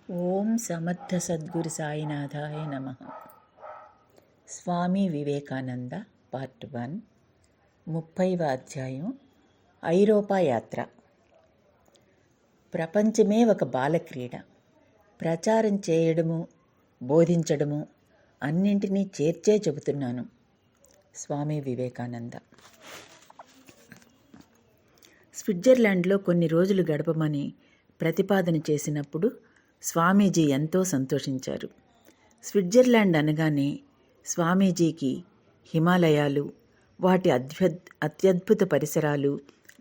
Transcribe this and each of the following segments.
ఓం సమర్థ సద్గురు సాయినాథాయ నమః. స్వామి వివేకానంద పార్ట్ 1, 30వ అధ్యాయం. ఐరోపా యాత్ర. ప్రపంచమే ఒక బాలక్రీడ. ప్రచారం చేయడము, బోధించడము అన్నింటినీ చేర్చే చెబుతున్నాను. స్వామి వివేకానంద. స్విట్జర్లాండ్లో కొన్ని రోజులు గడపమని ప్రతిపాదన చేసినప్పుడు స్వామీజీ ఎంతో సంతోషించారు. స్విట్జర్లాండ్ అనగానే స్వామీజీకి హిమాలయాలు, వాటి అత్యద్భుత పరిసరాలు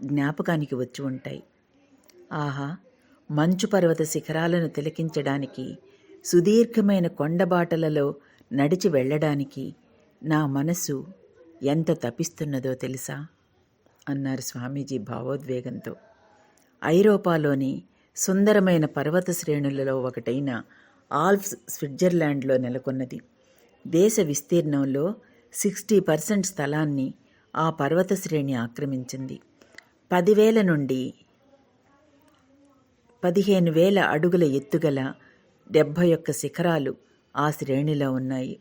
జ్ఞాపకానికి వచ్చి ఉంటాయి. ఆహా, మంచు పర్వత శిఖరాలను తిలకించడానికి, సుదీర్ఘమైన కొండబాటలలో నడిచి వెళ్ళడానికి నా మనసు ఎంత తపిస్తున్నదో తెలుసా అన్నారు స్వామీజీ భావోద్వేగంతో. ఐరోపాలోని సుందరమైన పర్వత శ్రేణులలో ఒకటైన ఆల్ప్స్ స్విట్జర్లాండ్లో నెలకొన్నది. దేశ విస్తీర్ణంలో 60% స్థలాన్ని ఆ పర్వత శ్రేణి ఆక్రమించింది. 10,000 నుండి 15,000 అడుగుల ఎత్తుగల 71 శిఖరాలు ఆ శ్రేణిలో ఉన్నాయి.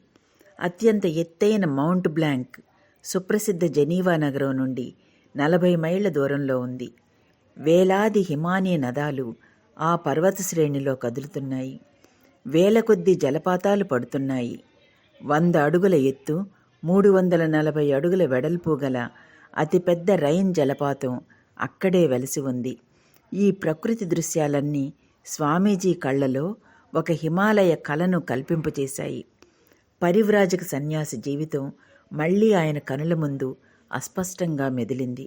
అత్యంత ఎత్తైన మౌంట్ బ్లాంక్ సుప్రసిద్ధ జెనీవా నగరం నుండి 40 మైళ్ళ దూరంలో ఉంది. వేలాది హిమానీ నదాలు ఆ పర్వత శ్రేణిలో కదులుతున్నాయి. వేల కొద్దీ జలపాతాలు పడుతున్నాయి. 100 అడుగుల ఎత్తు, 340 అడుగుల వెడల్పు గల అతిపెద్ద రైన్ జలపాతం అక్కడే వెలసి ఉంది. ఈ ప్రకృతి దృశ్యాలన్నీ స్వామీజీ కళ్ళలో ఒక హిమాలయ కళను కల్పింపచేశాయి. పరివ్రాజక సన్యాసి జీవితం మళ్లీ ఆయన కనుల ముందు అస్పష్టంగా మెదిలింది.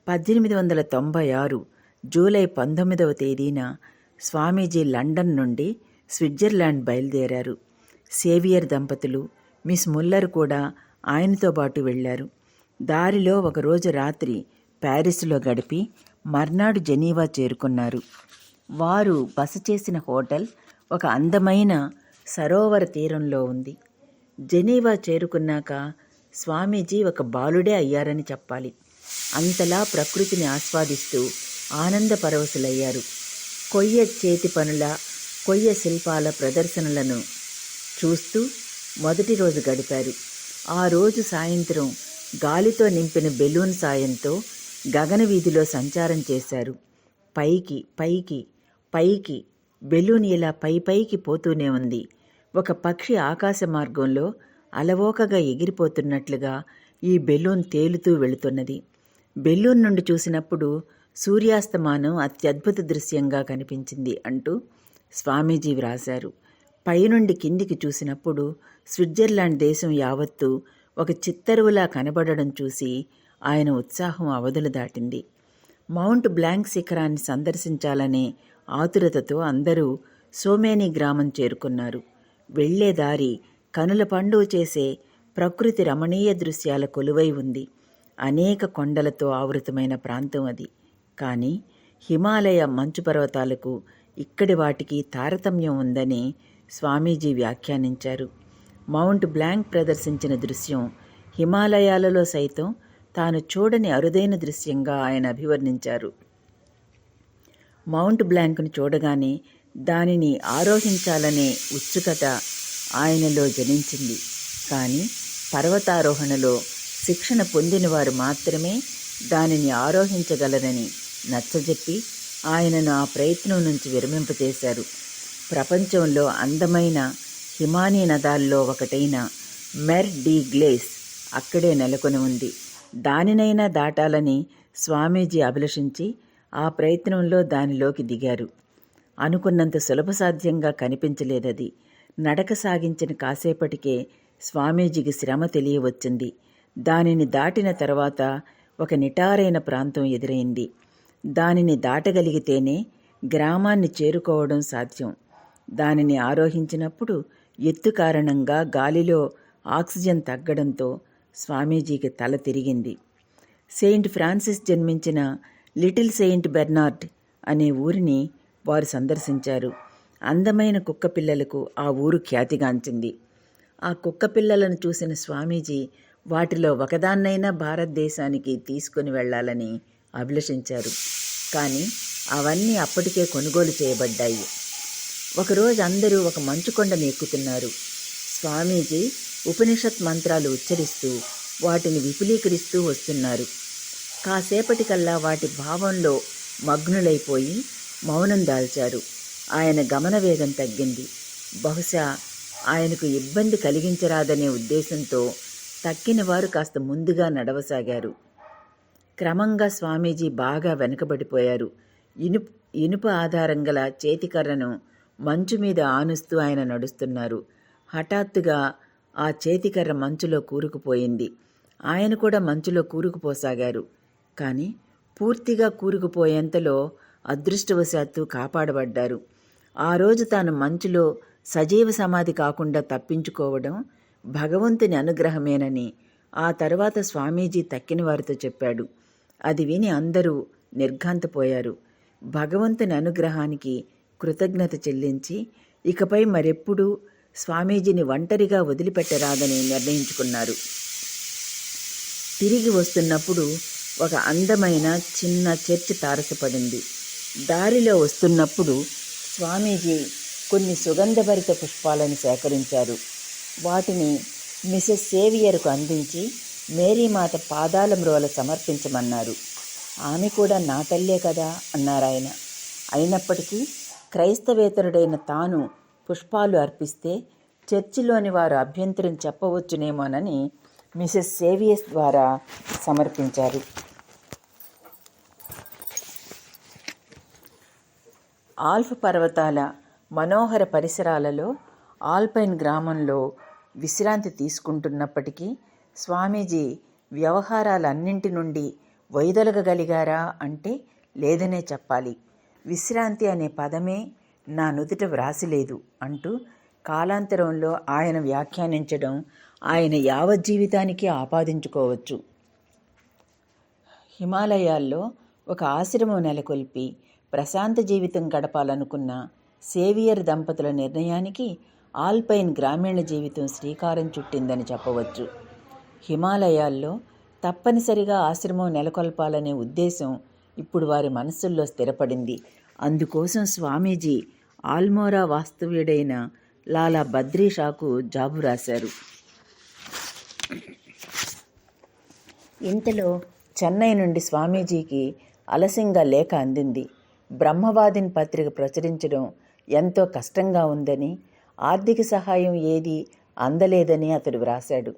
1896 జూలై 19వ తేదీన స్వామీజీ లండన్ నుండి స్విట్జర్లాండ్ బయలుదేరారు. సేవియర్ దంపతులు, మిస్ ముల్లర్ కూడా ఆయనతో పాటు వెళ్లారు. దారిలో ఒకరోజు రాత్రి ప్యారిస్లో గడిపి మర్నాడు జెనీవా చేరుకున్నారు. వారు బస చేసిన హోటల్ ఒక అందమైన సరోవర తీరంలో ఉంది. జెనీవా చేరుకున్నాక స్వామీజీ ఒక బాలుడే అయ్యారని చెప్పాలి. అంతలా ప్రకృతిని ఆస్వాదిస్తూ ఆనంద పరవశులయ్యారు. కొయ్య చేతి పనుల, కొయ్య శిల్పాల ప్రదర్శనలను చూస్తూ మొదటి రోజు గడిపారు. ఆ రోజు సాయంత్రం గాలితో నింపిన బెలూన్ సాయంతో గగన వీధిలో సంచారం చేశారు. పైకి పైకి పైకి బెలూన్ ఇలా పైకి పోతూనే ఉంది. ఒక పక్షి ఆకాశ మార్గంలో అలవోకగా ఎగిరిపోతున్నట్లుగా ఈ బెలూన్ తేలుతూ వెళుతున్నది. బెలూన్ నుండి చూసినప్పుడు సూర్యాస్తమానం అత్యద్భుత దృశ్యంగా కనిపించింది అంటూ స్వామీజీ వ్రాశారు. పైనుండి కిందికి చూసినప్పుడు స్విట్జర్లాండ్ దేశం యావత్తూ ఒక చిత్తరువులా కనబడడం చూసి ఆయన ఉత్సాహం అవధులు దాటింది. మౌంట్ బ్లాంక్ శిఖరాన్ని సందర్శించాలనే ఆతురతతో అందరూ సోమేని గ్రామం చేరుకున్నారు. వెళ్లే దారి కనుల పండుగ చేసే ప్రకృతి రమణీయ దృశ్యాల కొలువై ఉంది. అనేక కొండలతో ఆవృతమైన ప్రాంతం అది. కానీ హిమాలయ మంచు పర్వతాలకు ఇక్కడి వాటికి తారతమ్యం ఉందని స్వామీజీ వ్యాఖ్యానించారు. మౌంట్ బ్లాంక్ ప్రదర్శించిన దృశ్యం హిమాలయాలలో సైతం తాను చూడని అరుదైన దృశ్యంగా ఆయన అభివర్ణించారు. మౌంట్ బ్లాంక్ను చూడగానే దానిని ఆరోహించాలనే ఉత్సుకత ఆయనలో జనించింది. కానీ పర్వతారోహణలో శిక్షణ పొందిన వారు మాత్రమే దానిని ఆరోహించగలరని నచ్చజెప్పి ఆయనను ఆ ప్రయత్నం నుంచి విరమింపచేశారు. ప్రపంచంలో అందమైన హిమానీ నదాల్లో ఒకటైన మెర్ డి గ్లేస్ అక్కడే నెలకొని ఉంది. దానినైనా దాటాలని స్వామీజీ అభిలషించి ఆ ప్రయత్నంలో దానిలోకి దిగారు. అనుకున్నంత సులభసాధ్యంగా కనిపించలేదది. నడక సాగించిన కాసేపటికే స్వామీజీకి శ్రమ తెలియవచ్చింది. దానిని దాటిన తర్వాత ఒక నిటారైన ప్రాంతం ఎదురైంది. దానిని దాటగలిగితేనే గ్రామాన్ని చేరుకోవడం సాధ్యం. దానిని ఆరోహించినప్పుడు ఎత్తు కారణంగా గాలిలో ఆక్సిజన్ తగ్గడంతో స్వామీజీకి తల తిరిగింది. సెయింట్ ఫ్రాన్సిస్ జన్మించిన లిటిల్ సెయింట్ బెర్నార్డ్ అనే ఊరిని వారు సందర్శించారు. అందమైన కుక్కపిల్లలకు ఆ ఊరు ఖ్యాతిగాంచింది. ఆ కుక్కపిల్లలను చూసిన స్వామీజీ వాటిలో ఒకదాన్నైనా భారతదేశానికి తీసుకుని వెళ్లాలని అభిలషించారు. కానీ అవన్నీ అప్పటికే కొనుగోలు చేయబడ్డాయి. ఒకరోజు అందరూ ఒక మంచుకొండను ఎక్కుతున్నారు. స్వామీజీ ఉపనిషత్ మంత్రాలు ఉచ్చరిస్తూ వాటిని విపులీకరిస్తూ వస్తున్నారు. కాసేపటికల్లా వాటి భావంలో మగ్నులైపోయి మౌనం దాల్చారు. ఆయన గమన వేగం తగ్గింది. బహుశా ఆయనకు ఇబ్బంది కలిగించరాదనే ఉద్దేశంతో తక్కిన వారు కాస్త ముందుగా నడవసాగారు. క్రమంగా స్వామీజీ బాగా వెనకబడిపోయారు. ఇనుప ఆధారం గల చేతికర్రను మంచు మీద ఆనుస్తూ ఆయన నడుస్తున్నారు. హఠాత్తుగా ఆ చేతికర్ర మంచులో కూరుకుపోయింది. ఆయన కూడా మంచులో కూరుకుపోసాగారు. కానీ పూర్తిగా కూరుకుపోయేంతలో అదృష్టవశాత్తు కాపాడబడ్డారు. ఆ రోజు తాను మంచులో సజీవ సమాధి కాకుండా తప్పించుకోవడం భగవంతుని అనుగ్రహమేనని ఆ తర్వాత స్వామీజీ తక్కిన వారితో చెప్పాడు. అది విని అందరూ నిర్ఘాంతపోయారు. భగవంతుని అనుగ్రహానికి కృతజ్ఞత చెల్లించి ఇకపై మరెప్పుడూ స్వామీజీని ఒంటరిగా వదిలిపెట్టరాదని నిర్ణయించుకున్నారు. తిరిగి వస్తున్నప్పుడు ఒక అందమైన చిన్న చర్చి తారసపడింది. దారిలో వస్తున్నప్పుడు స్వామీజీ కొన్ని సుగంధభరిత పుష్పాలను సేకరించారు. వాటిని మిసెస్ సేవియర్కు అందించి మేరీమాత పాదాల మ్రోల సమర్పించమన్నారు. ఆమె కూడా నా తల్లే కదా అన్నారాయన. అయినప్పటికీ క్రైస్తవేతరుడైన తాను పుష్పాలు అర్పిస్తే చర్చిలోని వారు అభ్యంతరం చెప్పవచ్చునేమోనని మిసెస్ సేవియర్స్ ద్వారా సమర్పించారు. ఆల్ప్ పర్వతాల మనోహర పరిసరాలలో ఆల్పైన్ గ్రామంలో విశ్రాంతి తీసుకుంటున్నప్పటికీ స్వామీజీ వ్యవహారాలన్నింటి నుండి వైదొలగగలిగారా అంటే లేదనే చెప్పాలి. విశ్రాంతి అనే పదమే నా నుదుట వ్రాసిలేదు అంటూ కాలాంతరంలో ఆయన వ్యాఖ్యానించడం ఆయన యావజ్జీవితానికి ఆపాదించుకోవచ్చు. హిమాలయాల్లో ఒక ఆశ్రమం నెలకొల్పి ప్రశాంత జీవితం గడపాలనుకున్న సేవియర్ దంపతుల నిర్ణయానికి ఆల్పైన్ గ్రామీణ జీవితం శ్రీకారం చుట్టిందని చెప్పవచ్చు. హిమాలయాల్లో తప్పనిసరిగా ఆశ్రమం నెలకొల్పాలనే ఉద్దేశం ఇప్పుడు వారి మనస్సుల్లో స్థిరపడింది. అందుకోసం స్వామీజీ ఆల్మోరా వాస్తవ్యుడైన లాలా బద్రీ షాకు జాబు రాశారు. ఇంతలో చెన్నై నుండి స్వామీజీకి ఆలస్యంగా లేఖ అందింది. బ్రహ్మవాదిని పత్రిక ప్రచురించడం ఎంతో కష్టంగా ఉందని, ఆర్థిక సహాయం ఏదీ అందలేదని అతడు వ్రాశాడు.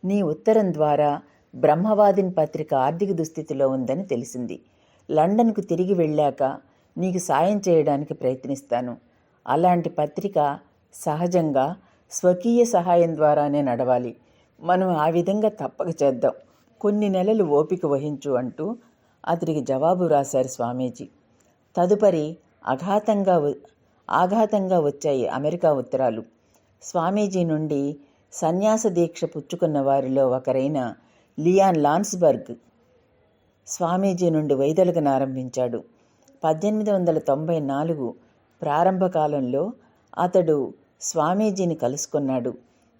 నీ ఉత్తరం ద్వారా బ్రహ్మవాదిని పత్రిక ఆర్థిక దుస్థితిలో ఉందని తెలిసింది. లండన్కు తిరిగి వెళ్ళాక నీకు సాయం చేయడానికి ప్రయత్నిస్తాను. అలాంటి పత్రిక సహజంగా స్వకీయ సహాయం ద్వారానే నడవాలి. మనం ఆ విధంగా తప్పక చేద్దాం. కొన్ని నెలలు ఓపిక వహించు అంటూ అతడికి జవాబు రాశారు స్వామీజీ. తదుపరి ఆఘాతంగా వచ్చాయి అమెరికా ఉత్తరాలు. స్వామీజీ నుండి సన్యాస దీక్ష పుచ్చుకున్న వారిలో ఒకరైన లియాన్ లాన్స్బర్గ్ స్వామీజీ నుండి వైదొలగనారంభించాడు. 1894 ప్రారంభకాలంలో అతడు స్వామీజీని కలుసుకున్నాడు.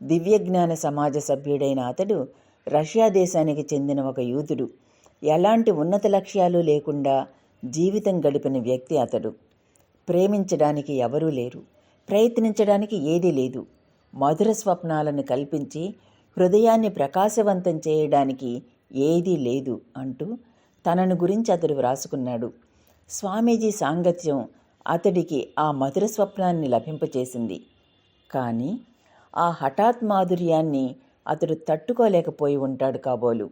దివ్యజ్ఞాన సమాజ సభ్యుడైన అతడు రష్యా దేశానికి చెందిన ఒక యూదుడు. ఎలాంటి ఉన్నత లక్ష్యాలు లేకుండా జీవితం గడిపిన వ్యక్తి అతడు. ప్రేమించడానికి ఎవరూ లేరు, ప్రయత్నించడానికి ఏదీ లేదు. మధుర స్వప్నాలను కల్పించి హృదయాన్ని ప్రకాశవంతం చేయడానికి ఏదీ లేదు అంటూ తనను గురించి అతడు వ్రాసుకున్నాడు. స్వామీజీ సాంగత్యం అతడికి ఆ మధుర స్వప్నాన్ని లభింపచేసింది. కానీ ఆ హఠాత్ మాధుర్యాన్ని అతడు తట్టుకోలేకపోయి ఉంటాడు కాబోలు.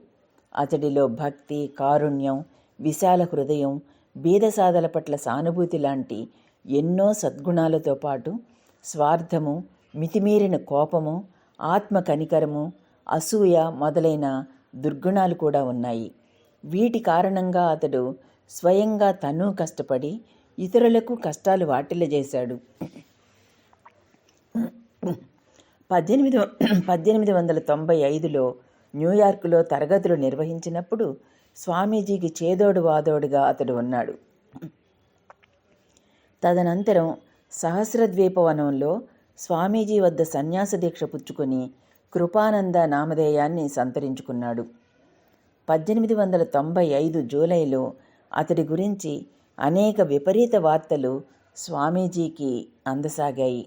అతడిలో భక్తి, కారుణ్యం, విశాల హృదయం, బీదసాదల పట్ల సానుభూతి లాంటి ఎన్నో సద్గుణాలతో పాటు స్వార్థము, మితిమీరిన కోపము, ఆత్మ కనికరము, అసూయ మొదలైన దుర్గుణాలు కూడా ఉన్నాయి. వీటి కారణంగా అతడు స్వయంగా తను కష్టపడి ఇతరులకు కష్టాలు వాటిల్లజేశాడు. 1895లో న్యూయార్కులో తరగతులు నిర్వహించినప్పుడు స్వామీజీకి చేదోడు వాదోడుగా అతడు ఉన్నాడు. తదనంతరం సహస్రద్వీపవనంలో స్వామీజీ వద్ద సన్యాస దీక్ష పుచ్చుకొని కృపానంద నామధేయాన్ని సంతరించుకున్నాడు. 1895 జూలైలో అతడి గురించి అనేక విపరీత వార్తలు స్వామీజీకి అందసాగాయి.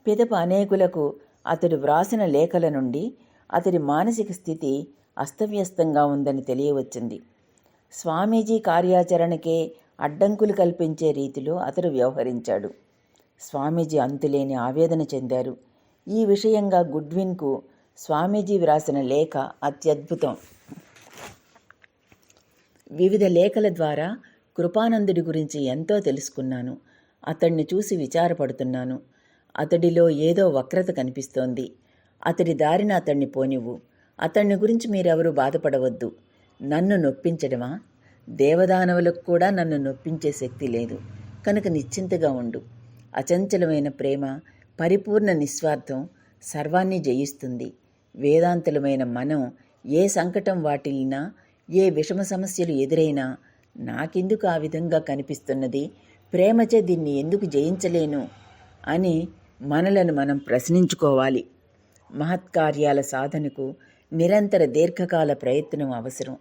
పిదప అనేకులకు అతడు వ్రాసిన లేఖల నుండి అతడి మానసిక స్థితి అస్తవ్యస్తంగా ఉందని తెలియవచ్చింది. స్వామీజీ కార్యాచరణకే అడ్డంకులు కల్పించే రీతిలో అతడు వ్యవహరించాడు. స్వామీజీ అంతులేని ఆవేదన చెందారు. ఈ విషయంగా గుడ్విన్కు స్వామీజీ వ్రాసిన లేఖ అత్యద్భుతం. వివిధ లేఖల ద్వారా కృపానందుడి గురించి ఎంతో తెలుసుకున్నాను. అతడిని చూసి విచారపడుతున్నాను. అతడిలో ఏదో వక్రత కనిపిస్తోంది. అతడి దారిన అతడిని పోనివ్వు. అతడిని గురించి మీరెవరూ బాధపడవద్దు. నన్ను నొప్పించడమా? దేవదానవులకు కూడా నన్ను నొప్పించే శక్తి లేదు. కనుక నిశ్చింతగా ఉండు. అచంచలమైన ప్రేమ, పరిపూర్ణ నిస్వార్థం సర్వాన్ని జయిస్తుంది. వేదాంతులమైన మనం ఏ సంకటం వాటిల్లినా, ఏ విషమ సమస్యలు ఎదురైనా నాకెందుకు ఆ విధంగా కనిపిస్తున్నది, ప్రేమచే దీన్ని ఎందుకు జయించలేను అని మనలను మనం ప్రశ్నించుకోవాలి. మహత్కార్యాల సాధనకు నిరంతర దీర్ఘకాల ప్రయత్నం అవసరం.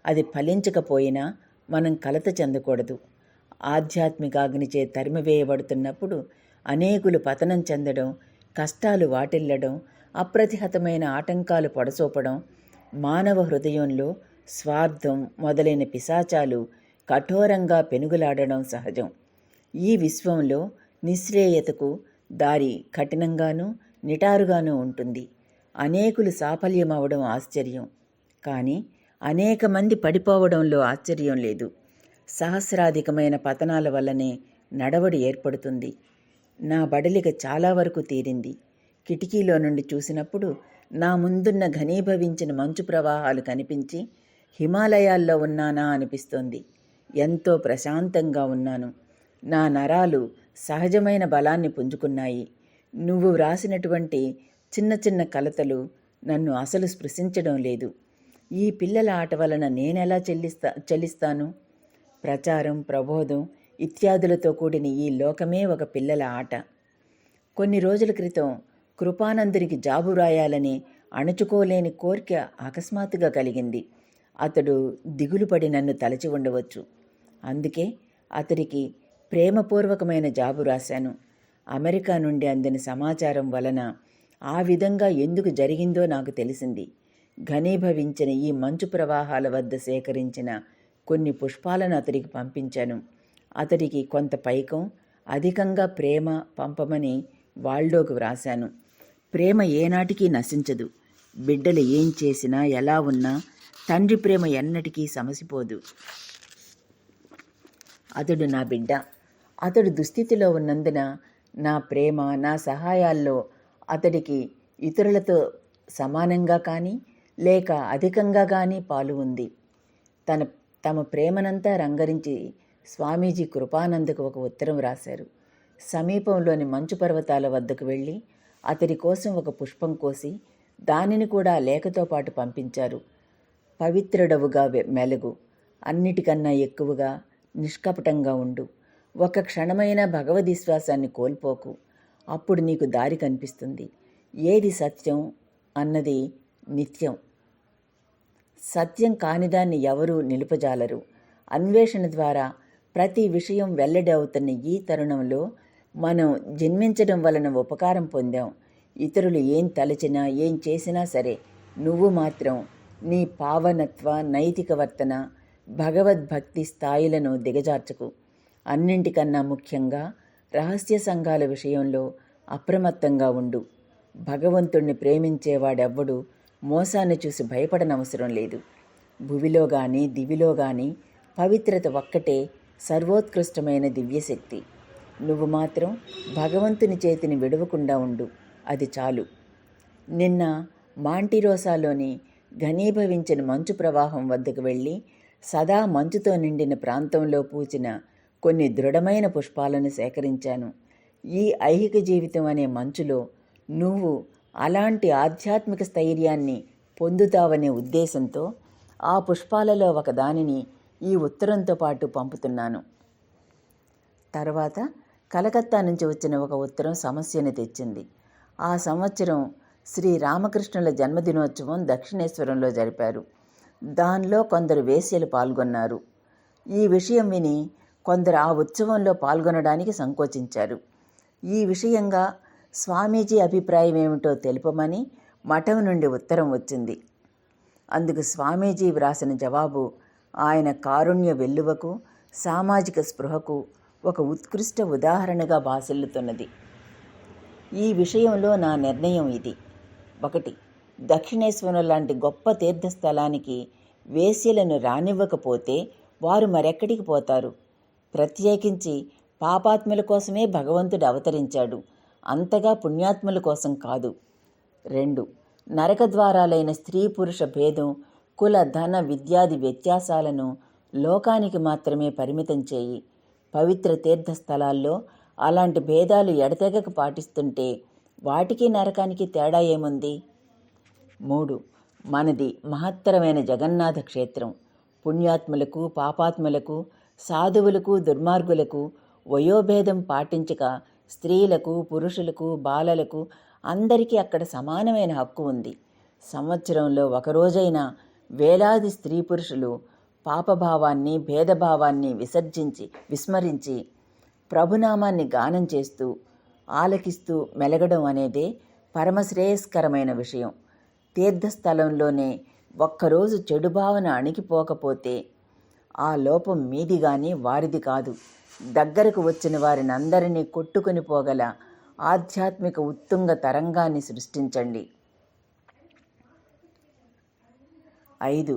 అది ఫలించకపోయినా మనం కలత చెందకూడదు. ఆధ్యాత్మికాగ్నిచే తరిమివేయబడుతున్నప్పుడు అనేకులు పతనం చెందడం, కష్టాలు వాటిల్లడం, అప్రతిహతమైన ఆటంకాలు పొడసోపడం, మానవ హృదయంలో స్వార్థం మొదలైన పిశాచాలు కఠోరంగా పెనుగులాడడం సహజం. ఈ విశ్వంలో నిశ్రేయతకు దారి కఠినంగానూ నిటారుగానూ ఉంటుంది. అనేకులు సాఫల్యమవడం ఆశ్చర్యం, కానీ అనేక మంది పడిపోవడంలో ఆశ్చర్యం లేదు. సహస్రాధికమైన పతనాల వల్లనే నడవడి ఏర్పడుతుంది. నా బడలిక చాలా వరకు తీరింది. కిటికీలో నుండి చూసినప్పుడు నా ముందున్న ఘనీభవించిన మంచు ప్రవాహాలు కనిపించి హిమాలయాల్లో ఉన్నానా అనిపిస్తోంది. ఎంతో ప్రశాంతంగా ఉన్నాను. నా నరాలు సహజమైన బలాన్ని పుంజుకున్నాయి. నువ్వు వ్రాసినటువంటి చిన్న చిన్న కలతలు నన్ను అసలు స్పృశించడం లేదు. ఈ పిల్లల ఆట వలన నేనెలా చెల్లిస్తాను? ప్రచారం, ప్రబోధం ఇత్యాదులతో కూడిన ఈ లోకమే ఒక పిల్లల ఆట. కొన్ని రోజుల క్రితం కృపానందునికి జాబు వ్రాయాలని అణుచుకోలేని కోరిక అకస్మాత్తుగా కలిగింది. అతడు దిగులుపడి నన్ను తలచి ఉండవచ్చు. అందుకే అతడికి ప్రేమపూర్వకమైన జాబు రాశాను. అమెరికా నుండి అందిన సమాచారం వలన ఆ విధంగా ఎందుకు జరిగిందో నాకు తెలిసింది. ఘనీభవించిన ఈ మంచు ప్రవాహాల వద్ద సేకరించిన కొన్ని పుష్పాలను అతడికి పంపించాను. అతడికి కొంత పైకం, అధికంగా ప్రేమ పంపమని వాళ్లోకి వ్రాశాను. ప్రేమ ఏనాటికి నశించదు. బిడ్డలు ఏం చేసినా ఎలా ఉన్నా తండ్రి ప్రేమ ఎన్నటికీ సమసిపోదు. అతడు నా బిడ్డ. అతడు దుస్థితిలో ఉన్నందున నా ప్రేమ, నా సహాయాల్లో అతడికి ఇతరులతో సమానంగా కానీ లేక అధికంగా కానీ పాలు ఉంది. తమ ప్రేమనంతా రంగరించి స్వామీజీ కృపానందకు ఒక ఉత్తరం రాశారు. సమీపంలోని మంచు పర్వతాల వద్దకు వెళ్ళి అతడి కోసం ఒక పుష్పం కోసి దానిని కూడా లేఖతో పాటు పంపించారు. పవిత్రుడవుగా మెలుగు, అన్నిటికన్నా ఎక్కువగా నిష్కపటంగా ఉండు, ఒక క్షణమైనా భగవద్విశ్వాసాన్ని కోల్పోకు. అప్పుడు నీకు దారి కనిపిస్తుంది. ఏది సత్యం అన్నది నిత్యం. సత్యం కానిదాన్ని ఎవరూ నిలుపజాలరు. అన్వేషణ ద్వారా ప్రతి విషయం వెల్లడి అవుతున్న ఈ తరుణంలో మనం జన్మించడం వలన ఉపకారం పొందాం. ఇతరులు ఏం తలచినా ఏం చేసినా సరే నువ్వు మాత్రం నీ పావనత్వ, నైతిక వర్తన, భగవద్భక్తి స్థాయిలను దిగజార్చకు. అన్నింటికన్నా ముఖ్యంగా రహస్య సంఘాల విషయంలో అప్రమత్తంగా ఉండు. భగవంతుణ్ణి ప్రేమించేవాడెవ్వడు మోసాన్ని చూసి భయపడనవసరం లేదు. భువిలో గాని దివిలో గాని పవిత్రత ఒక్కటే సర్వోత్కృష్టమైన దివ్యశక్తి. నువ్వు మాత్రం భగవంతుని చేతిని విడవకుండా ఉండు, అది చాలు. నిన్న మాంటిరోసాలోని ఘనీభవించిన మంచు ప్రవాహం వద్దకు వెళ్ళి సదా మంచుతో నిండిన ప్రాంతంలో పూచిన కొన్ని దృఢమైన పుష్పాలను సేకరించాను. ఈ ఐహిక జీవితం అనే మంచులో నువ్వు అలాంటి ఆధ్యాత్మిక స్థైర్యాన్ని పొందుతావనే ఉద్దేశంతో ఆ పుష్పాలలో ఒకదానిని ఈ ఉత్తరంతో పాటు పంపుతున్నాను. తర్వాత కలకత్తా నుంచి వచ్చిన ఒక ఉత్తరం సమస్యను తెచ్చింది. ఆ సంవత్సరం శ్రీ రామకృష్ణుల జన్మదినోత్సవం దక్షిణేశ్వరంలో జరిపారు. దానిలో కొందరు వేశ్యలు పాల్గొన్నారు. ఈ విషయం విని కొందరు ఆ ఉత్సవంలో పాల్గొనడానికి సంకోచించారు. ఈ విషయంగా స్వామీజీ అభిప్రాయం ఏమిటో తెలుపమని మఠం నుండి ఉత్తరం వచ్చింది. అందుకు స్వామీజీ వ్రాసిన జవాబు ఆయన కారుణ్య వెల్లువకు, సామాజిక స్పృహకు ఒక ఉత్కృష్ట ఉదాహరణగా భాసిల్లుతున్నది. ఈ విషయంలో నా నిర్ణయం ఇది: 1. దక్షిణేశ్వరం లాంటి గొప్ప తీర్థస్థలానికి వేశ్యలను రానివ్వకపోతే వారు మరెక్కడికి పోతారు? ప్రత్యేకించి పాపాత్ముల కోసమే భగవంతుడు అవతరించాడు, అంతగా పుణ్యాత్ముల కోసం కాదు. 2. నరకద్వారాలైన స్త్రీ పురుష భేదం, కుల ధన విద్యాది వ్యత్యాసాలను లోకానికి మాత్రమే పరిమితం చేయి. పవిత్ర తీర్థస్థలాల్లో అలాంటి భేదాలు ఎడతెగక పాటిస్తుంటే వాటికి నరకానికి తేడా ఏముంది? 3. మనది మహత్తరమైన జగన్నాథ క్షేత్రం. పుణ్యాత్ములకు, పాపాత్ములకు, సాధువులకు, దుర్మార్గులకు వయోభేదం పాటించక స్త్రీలకు, పురుషులకు, బాలలకు అందరికీ అక్కడ సమానమైన హక్కు ఉంది. సంవత్సరంలో ఒకరోజైనా వేలాది స్త్రీ పురుషులు పాపభావాన్ని, భేదభావాన్ని విస్మరించి ప్రభునామాన్ని గానం చేస్తూ, ఆలకిస్తూ మెలగడం అనేదే పరమశ్రేయస్కరమైన విషయం. తీర్థస్థలంలోనే ఒక్కరోజు చెడు భావన అణిగిపోకపోతే ఆ లోపం మీది గాని వారిది కాదు. దగ్గరకు వచ్చిన వారిని అందరినీ కొట్టుకుని పోగల ఆధ్యాత్మిక ఉత్తుంగ తరంగాన్ని సృష్టించండి. 5.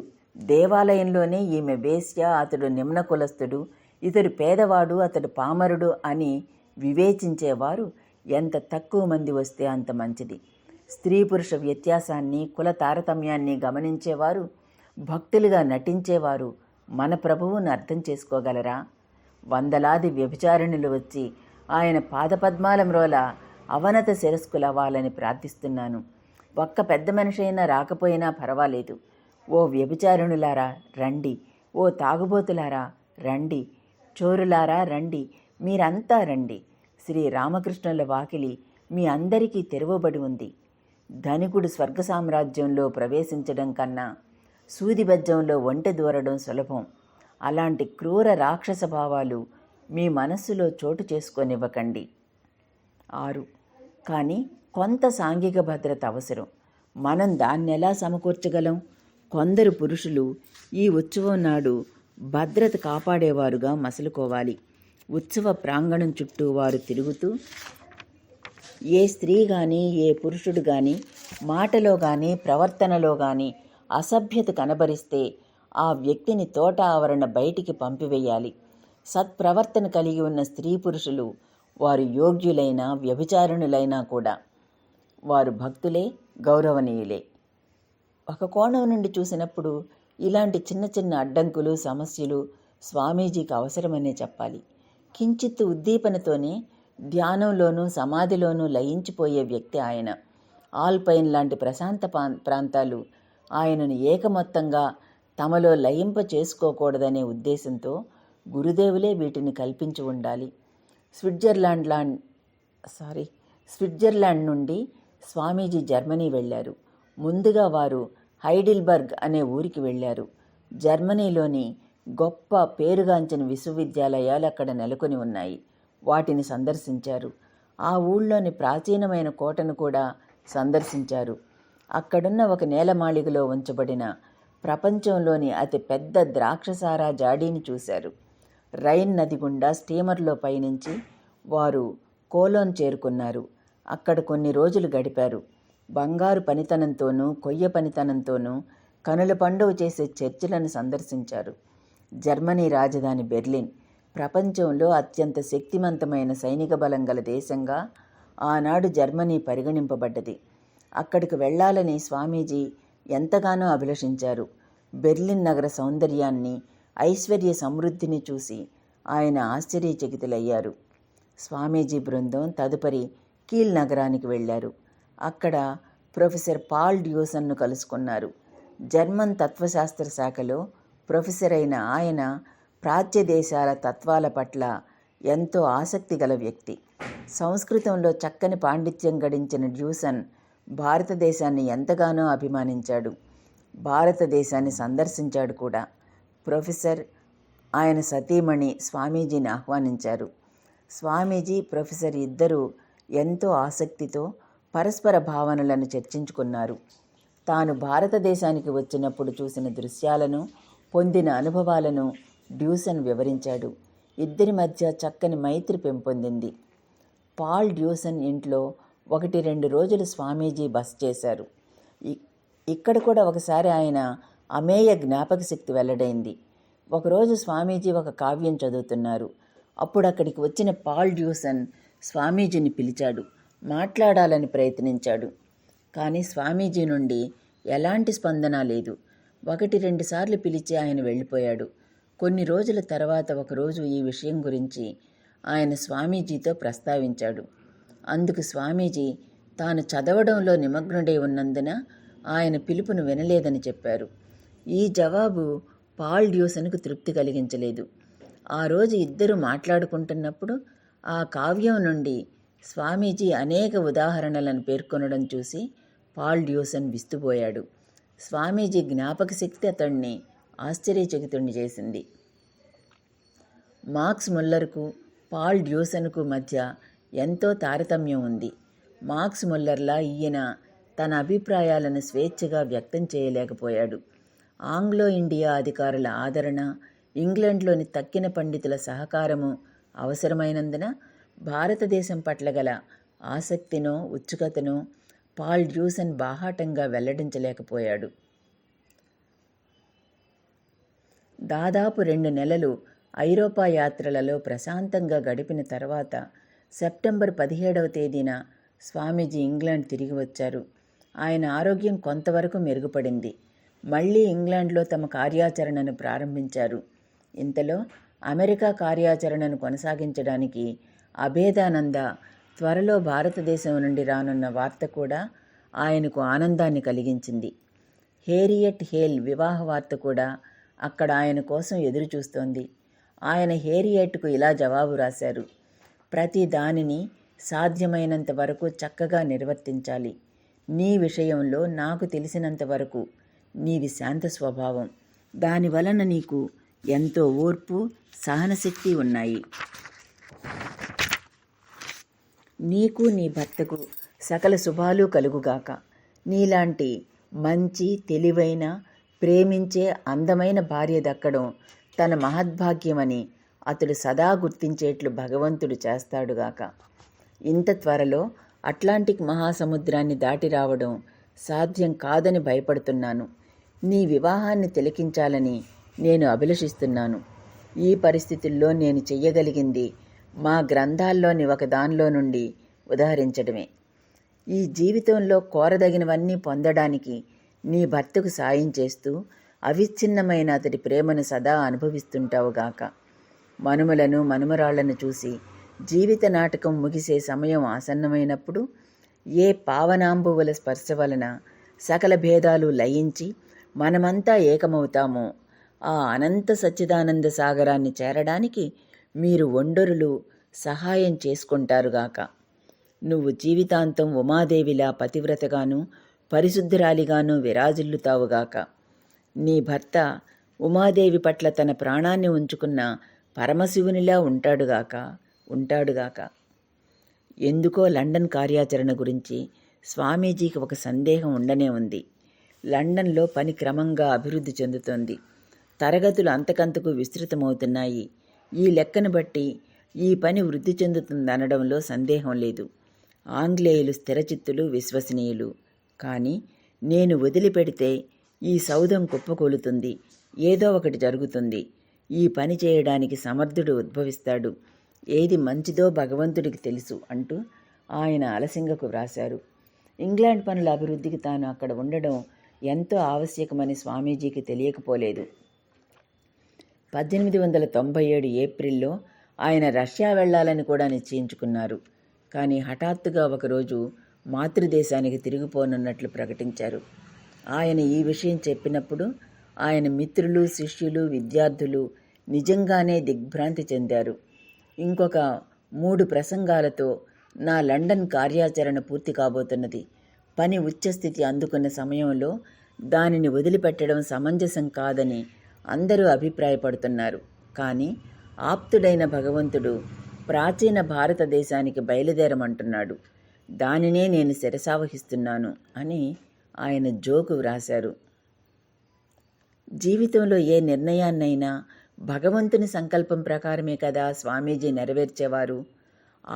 దేవాలయంలోనే ఈమె వేశ్య, అతడు నిమ్న కులస్థుడు, ఇతడు పేదవాడు, అతడు పామరుడు అని వివేచించేవారు ఎంత తక్కువ మంది వస్తే అంత మంచిది. స్త్రీ పురుష వ్యత్యాసాన్ని, కుల తారతమ్యాన్ని గమనించేవారు, భక్తులుగా నటించేవారు మన ప్రభువును అర్థం చేసుకోగలరా? వందలాది వ్యభిచారిణులు వచ్చి ఆయన పాదపద్మాల మ్రోల అవనత శిరస్కులవ్వాలని ప్రార్థిస్తున్నాను. ఒక్క పెద్ద మనిషి అయినా రాకపోయినా పర్వాలేదు. ఓ వ్యభిచారిణులారా రండి, ఓ తాగుబోతులారా రండి, చోరులారా రండి, మీరంతా రండి. శ్రీ రామకృష్ణుల వాకిలి మీ అందరికీ తెరవబడి ఉంది. ధనికుడు స్వర్గ సామ్రాజ్యంలో ప్రవేశించడం కన్నా సూదిబెజ్జంలో ఒంటె దూరడం సులభం. అలాంటి క్రూర రాక్షస భావాలు మీ మనస్సులో చోటు చేసుకొనివ్వకండి. 6. కానీ కొంత సాంఘిక భద్రత అవసరం. మనం దాన్నెలా సమకూర్చగలం? కొందరు పురుషులు ఈ ఉత్సవం నాడు భద్రత కాపాడేవారుగా మసలుకోవాలి. ఉత్సవ ప్రాంగణం చుట్టూ వారు తిరుగుతూ ఏ స్త్రీ కానీ, ఏ పురుషుడు కానీ మాటలో కానీ, ప్రవర్తనలో కానీ అసభ్యత కనబరిస్తే ఆ వ్యక్తిని తోట ఆవరణ బయటికి పంపివేయాలి. సత్ప్రవర్తన కలిగి ఉన్న స్త్రీ పురుషులు వారు యోగ్యులైన, వ్యభిచారిణులైనా కూడా వారు భక్తులే, గౌరవనీయులే. ఒక కోణం నుండి చూసినప్పుడు ఇలాంటి చిన్న చిన్న అడ్డంకులు, సమస్యలు స్వామీజీకి అవసరమనే చెప్పాలి. కించిత్ ఉద్దీపనతోనే ధ్యానంలోనూ సమాధిలోనూ లయించిపోయే వ్యక్తి ఆయన. ఆల్పైన్ లాంటి ప్రశాంత ప్రాంతాలు ఆయనను ఏకమొత్తంగా తమలో లయింప చేసుకోకూడదనే ఉద్దేశంతో గురుదేవులే వీటిని కల్పించి ఉండాలి. స్విట్జర్లాండ్ నుండి స్వామీజీ జర్మనీ వెళ్ళారు. ముందుగా వారు హైడిల్బర్గ్ అనే ఊరికి వెళ్ళారు. జర్మనీలోని గొప్ప పేరుగాంచిన విశ్వవిద్యాలయాలు అక్కడ నెలకొని ఉన్నాయి. వాటిని సందర్శించారు. ఆ ఊళ్ళోని ప్రాచీనమైన కోటను కూడా సందర్శించారు. అక్కడున్న ఒక నేలమాళిగలో ఉంచబడిన ప్రపంచంలోని అతి పెద్ద ద్రాక్షసారా జాడీని చూశారు. రైన్ నది గుండా స్టీమర్లో పయనించి వారు కోలోన్ చేరుకున్నారు. అక్కడ కొన్ని రోజులు గడిపారు. బంగారు పనితనంతోనూ, కొయ్య పనితనంతోనూ కనుల పండుగ చేసే చర్చిలను సందర్శించారు. జర్మనీ రాజధాని బెర్లిన్ ప్రపంచంలో అత్యంత శక్తివంతమైన సైనిక బలం గల దేశంగా ఆనాడు జర్మనీ పరిగణింపబడ్డది. అక్కడికి వెళ్ళాలని స్వామీజీ ఎంతగానో అభిలషించారు. బెర్లిన్ నగర సౌందర్యాన్ని, ఐశ్వర్య సమృద్ధిని చూసి ఆయన ఆశ్చర్యచకితులయ్యారు. స్వామీజీ బృందం తదుపరి కీల్ నగరానికి వెళ్ళారు. అక్కడ ప్రొఫెసర్ పాల్ డ్యూసన్ను కలుసుకున్నారు. జర్మన్ తత్వశాస్త్ర శాఖలో ప్రొఫెసర్ అయిన ఆయన ప్రాచ్య దేశాల తత్వాల పట్ల ఎంతో ఆసక్తి గల వ్యక్తి. సంస్కృతంలో చక్కని పాండిత్యం గడించిన డ్యూసన్ భారతదేశాన్ని ఎంతగానో అభిమానించాడు. భారతదేశాన్ని సందర్శించాడు కూడా. ప్రొఫెసర్ ఆయన సతీమణి స్వామీజీని ఆహ్వానించారు. స్వామీజీ, ప్రొఫెసర్ ఇద్దరూ ఎంతో ఆసక్తితో పరస్పర భావనలను చర్చించుకున్నారు. తాను భారతదేశానికి వచ్చినప్పుడు చూసిన దృశ్యాలను, పొందిన అనుభవాలను డ్యూసన్ వివరించాడు. ఇద్దరి మధ్య చక్కని మైత్రి పెంపొందింది. పాల్ డ్యూసన్ ఇంట్లో 1-2 రోజులు స్వామీజీ బస చేశారు. ఇక్కడ కూడా ఒకసారి ఆయన అమేయ జ్ఞాపక శక్తి వెల్లడైంది. ఒకరోజు స్వామీజీ ఒక కావ్యం చదువుతున్నారు. అప్పుడు అక్కడికి వచ్చిన పాల్ డ్యూసన్ స్వామీజీని పిలిచాడు. మాట్లాడాలని ప్రయత్నించాడు. కానీ స్వామీజీ నుండి ఎలాంటి స్పందన లేదు. 1-2 సార్లు పిలిచి ఆయన వెళ్ళిపోయాడు. కొన్ని రోజుల తర్వాత ఒకరోజు ఈ విషయం గురించి ఆయన స్వామీజీతో ప్రస్తావించాడు. అందుకు స్వామీజీ తాను చదవడంలో నిమగ్నుడై ఉన్నందున ఆయన పిలుపును వినలేదని చెప్పారు. ఈ జవాబు పాల్ డ్యూసన్కు తృప్తి కలిగించలేదు. ఆ రోజు ఇద్దరు మాట్లాడుకుంటున్నప్పుడు ఆ కావ్యం నుండి స్వామీజీ అనేక ఉదాహరణలను పేర్కొనడం చూసి పాల్ డ్యూసన్ విస్తుపోయాడు. స్వామీజీ జ్ఞాపక శక్తి అతడిని ఆశ్చర్యచకితుడిని చేసింది. మాక్స్ ముల్లర్కు పాల్ డ్యూసన్కు మధ్య ఎంతో తారతమ్యం ఉంది. మాక్స్ ముల్లర్లా ఈయన తన అభిప్రాయాలను స్వేచ్ఛగా వ్యక్తం చేయలేకపోయాడు. ఆంగ్లో ఇండియా అధికారుల ఆదరణ, ఇంగ్లండ్లోని తక్కిన పండితుల సహకారము అవసరమైనందున భారతదేశం పట్ల గల ఆసక్తినో ఉత్సుకతనో పాల్ డ్యూసన్ బాహాటంగా వెల్లడించలేకపోయాడు. దాదాపు 2 నెలలు ఐరోపా యాత్రలలో ప్రశాంతంగా గడిపిన తర్వాత సెప్టెంబర్ 17వ తేదీన స్వామీజీ ఇంగ్లాండ్ తిరిగి వచ్చారు. ఆయన ఆరోగ్యం కొంతవరకు మెరుగుపడింది. మళ్లీ ఇంగ్లాండ్లో తమ కార్యాచరణను ప్రారంభించారు. ఇంతలో అమెరికా కార్యాచరణను కొనసాగించడానికి అభేదానంద త్వరలో భారతదేశం నుండి రానున్న వార్త కూడా ఆయనకు ఆనందాన్ని కలిగించింది. హేరియట్ హేల్ వివాహ వార్త కూడా అక్కడ ఆయన కోసం ఎదురుచూస్తోంది. ఆయన హేరియట్కు ఇలా జవాబు రాశారు: ప్రతి దానిని సాధ్యమైనంత వరకు చక్కగా నిర్వర్తించాలి. నీ విషయంలో నాకు తెలిసినంత వరకు నీది శాంత స్వభావం. దానివలన నీకు ఎంతో ఓర్పు, సహనశక్తి ఉన్నాయి. నీకు నీ భర్తకు సకల శుభాలు కలుగుగాక. నీలాంటి మంచి, తెలివైన, ప్రేమించే అందమైన భార్య దక్కడం తన మహద్భాగ్యమని అతడు సదా గుర్తించేట్లు భగవంతుడు చేస్తాడుగాక. ఇంత త్వరలో అట్లాంటిక్ మహాసముద్రాన్ని దాటి రావడం సాధ్యం కాదని భయపడుతున్నాను. నీ వివాహాన్ని తిలకించాలని నేను అభిలషిస్తున్నాను. ఈ పరిస్థితుల్లో నేను చెయ్యగలిగింది మా గ్రంథాల్లోని ఒక దానిలో నుండి ఉదహరించడమే. ఈ జీవితంలో కోరదగినవన్నీ పొందడానికి నీ భర్తకు సాయం చేస్తూ అవిచ్ఛిన్నమైన అతడి ప్రేమను సదా అనుభవిస్తుంటావుగాక. మనుమలను, మనుమరాళ్లను చూసి జీవిత నాటకం ముగిసే సమయం ఆసన్నమైనప్పుడు ఏ పావనాంబువుల స్పర్శ వలన సకల భేదాలు లయించి మనమంతా ఏకమవుతామో ఆ అనంత సచ్చిదానంద సాగరాన్ని చేరడానికి మీరు ఒండరులు సహాయం చేసుకుంటారుగాక. నువ్వు జీవితాంతం ఉమాదేవిలా పతివ్రతగాను పరిశుద్ధురాలిగాను విరాజిల్లుతావుగాక. నీ భర్త ఉమాదేవి పట్ల తన ప్రాణాన్ని ఉంచుకున్న పరమశివునిలా ఉంటాడుగాక. ఎందుకో లండన్ కార్యాచరణ గురించి స్వామీజీకి ఒక సందేహం ఉండనే ఉంది. లండన్లో పని క్రమంగా అభివృద్ధి చెందుతోంది. తరగతులు అంతకంతకు విస్తృతమవుతున్నాయి. ఈ లెక్కను బట్టి ఈ పని వృద్ధి చెందుతుందనడంలో సందేహం లేదు. ఆంగ్లేయులు స్థిరచిత్తులు, విశ్వసనీయులు. కానీ నేను వదిలిపెడితే ఈ సౌధం కుప్పకూలుతుంది. ఏదో ఒకటి జరుగుతుంది. ఈ పని చేయడానికి సమర్థుడు ఉద్భవిస్తాడు. ఏది మంచిదో భగవంతుడికి తెలుసు అంటూ ఆయన అలసింగకు వ్రాశారు. ఇంగ్లాండ్ పనుల అభివృద్ధికి తాను అక్కడ ఉండడం ఎంతో ఆవశ్యకమని స్వామీజీకి తెలియకపోలేదు. 1897 ఏప్రిల్లో ఆయన రష్యా వెళ్లాలని కూడా నిశ్చయించుకున్నారు. కానీ హఠాత్తుగా ఒకరోజు మాతృదేశానికి తిరిగిపోనున్నట్లు ప్రకటించారు. ఆయన ఈ విషయం చెప్పినప్పుడు ఆయన మిత్రులు, శిష్యులు, విద్యార్థులు నిజంగానే దిగ్భ్రాంతి చెందారు. ఇంకొక 3 ప్రసంగాలతో నా లండన్ కార్యాచరణ పూర్తి కాబోతున్నది. పని ఉచ్చస్థితి అందుకున్న సమయంలో దానిని వదిలిపెట్టడం సమంజసం కాదని అందరూ అభిప్రాయపడుతున్నారు. కానీ ఆప్తుడైన భగవంతుడు ప్రాచీన భారతదేశానికి బయలుదేరమంటున్నాడు. దానినే నేను శిరసావహిస్తున్నాను అని ఆయన జోకు వ్రాశారు. జీవితంలో ఏ నిర్ణయాన్నైనా భగవంతుని సంకల్పం ప్రకారమే కదా స్వామీజీ నెరవేర్చేవారు.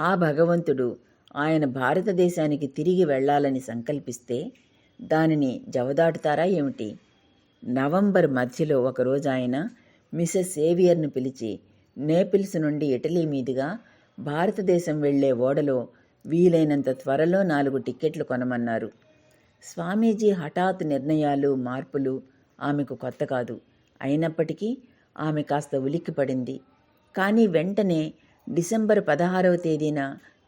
ఆ భగవంతుడు ఆయన భారతదేశానికి తిరిగి వెళ్ళాలని సంకల్పిస్తే దానిని జవదాటుతారా ఏమిటి? నవంబర్ మధ్యలో ఒకరోజు ఆయన మిసెస్ సేవియర్ను పిలిచి నేపిల్స్ నుండి ఇటలీ మీదుగా భారతదేశం వెళ్లే ఓడలో వీలైనంత త్వరలో 4 టిక్కెట్లు కొనమన్నారు. స్వామీజీ హఠాత్ నిర్ణయాలు, మార్పులు ఆమెకు కొత్త కాదు. అయినప్పటికీ ఆమె కాస్త ఉలిక్కిపడింది. కానీ వెంటనే డిసెంబర్ 16వ తేదీన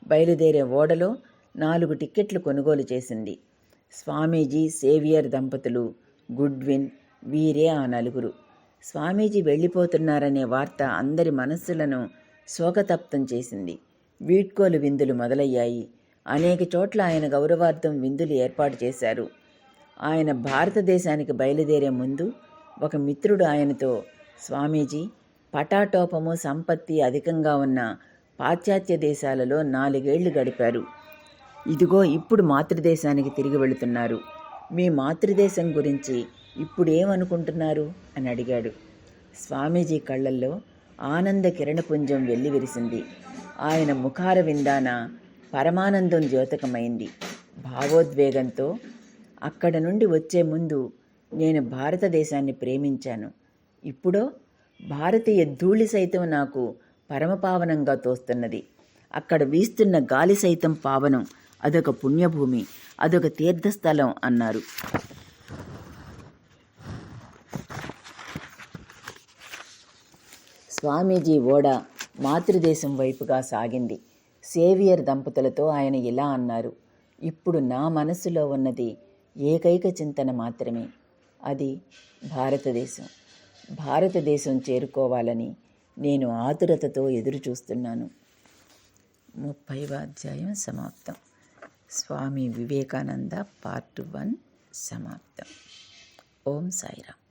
బయలుదేరే ఓడలో 4 టిక్కెట్లు కొనుగోలు చేసింది. స్వామీజీ, సేవియర్ దంపతులు, గుడ్విన్, వీరే ఆ 4. స్వామీజీ వెళ్ళిపోతున్నారనే వార్త అందరి మనస్సులను శోకతప్తం చేసింది. వీడ్కోలు విందులు మొదలయ్యాయి. అనేక చోట్ల ఆయన గౌరవార్థం విందులు ఏర్పాటు చేశారు. ఆయన భారతదేశానికి బయలుదేరే ముందు ఒక మిత్రుడు ఆయనతో, స్వామీజీ, పటాటోపము, సంపత్తి అధికంగా ఉన్న పాశ్చాత్య దేశాలలో 4 ఏళ్లు గడిపారు. ఇదిగో ఇప్పుడు మాతృదేశానికి తిరిగి వెళుతున్నారు. మీ మాతృదేశం గురించి ఇప్పుడేమనుకుంటున్నారు అని అడిగాడు. స్వామీజీ కళ్ళల్లో ఆనంద కిరణపుంజం వెల్లివిరిసింది. ఆయన ముఖార విందాన పరమానందం ద్యోతకమైంది. భావోద్వేగంతో, అక్కడ నుండి వచ్చే ముందు నేను భారతదేశాన్ని ప్రేమించాను. ఇప్పుడో భారతీయ ధూళి సైతం నాకు పరమపావనంగా తోస్తున్నది. అక్కడ వీస్తున్న గాలి సైతం పావనం. అదొక పుణ్యభూమి, అదొక తీర్థస్థలం అన్నారు. స్వామీజీ ఓడ మాతృదేశం వైపుగా సాగింది. సేవియర్ దంపతులతో ఆయన ఇలా అన్నారు, ఇప్పుడు నా మనస్సులో ఉన్నది ఏకైక చింతన మాత్రమే. అది భారతదేశం. భారతదేశం చేరుకోవాలని నేను ఆతురతతో ఎదురుచూస్తున్నాను. 30వ అధ్యాయం సమాప్తం. స్వామి వివేకానంద పార్ట్ 1 సమాప్తం. ఓం సాయిరామ్.